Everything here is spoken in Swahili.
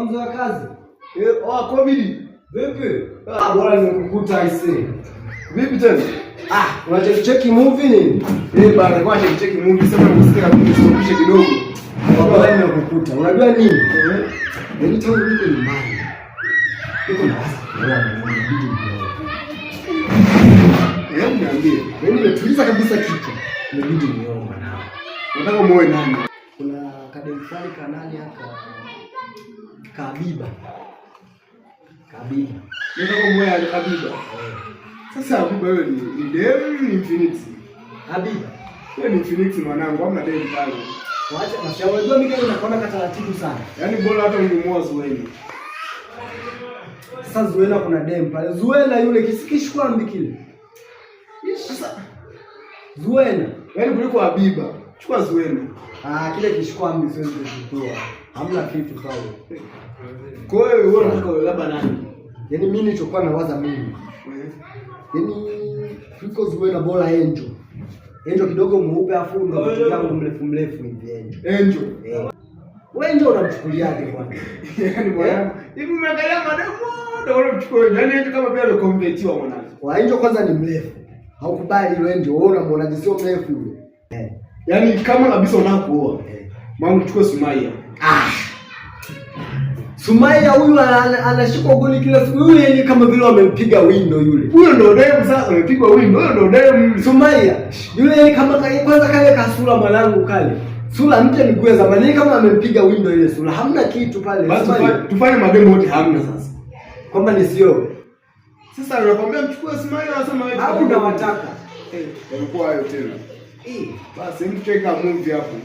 mzee wa kazi. Covid. Vipi? Bora nimekukuta aisee. Vipi tena? Unacheki movie nini? Bana kwa cheki movie sasa unasikia kustopisha kidogo. Bora nimekukuta. Unajua nini? Ndio tangu niko nyumbani. Niko na niambie. Mimi nimetuliza kabisa kichwa. Inabidi niomba nao. Unataka muoe nani? Kuna kadem fulani kanani hapa. Kabiba. Unataka muoe Habiba. Sasa Habiba wewe ni dem ni Phoenix. Habiba. Wewe ni Phoenix mwanangu, hamna dem pale. Waacha mashauri. Unajua mimi kama nakuona kataratibu sana. Yaani bora hata ungemuoa Zuena. Sasa Zuena kuna dem pale. Zuena yule kisikishkwambi kile. Sasa Zuena, yaani kuliko Habiba. Chukua Zuena. Kile kishkwambi siwezi kuchukua. Hamna kitu pale. Kwa hiyo wewe unataka labda nani? Yaani mimi nilichokuwa nawaza mimi. Yaani kuliko Zuena bora Angel. Angel kidogo mweupe afu ndo mtu yangu mrefu hivi Angel. Wewe Angel unamchukuliaje bwana? Yaani mwanangu, hivi umeangalia mademo ndio unamchukua. Yaani Angel kama pia alikonvertiwa mwanangu. Wa Angel kwanza ni mrefu. Haukubali ile Angel, wewe unamwona sio mrefu yule. Yaani kama kabisa unakuoa. Mwanangu chukua Sumaya. Sumaya huyu anashika goli kila siku. Yule yeye kama vile wamempiga window yule. Huyo ndo dem sasa amepigwa window. Huyo ndo dem. Sumaya. Yule yeye kama kwanza kale kasura mwanangu kale. Sura mpya ni kwa zamani kama amempiga window ile sura. Hamna kitu pale. Basi tufanye mademo wote hamna sasa. Kwamba nisio. Sasa anakuambia mchukue Sumaya anasema wewe. Au unawataka. Yalikuwa hayo tena. Basi mcheka movie hapo.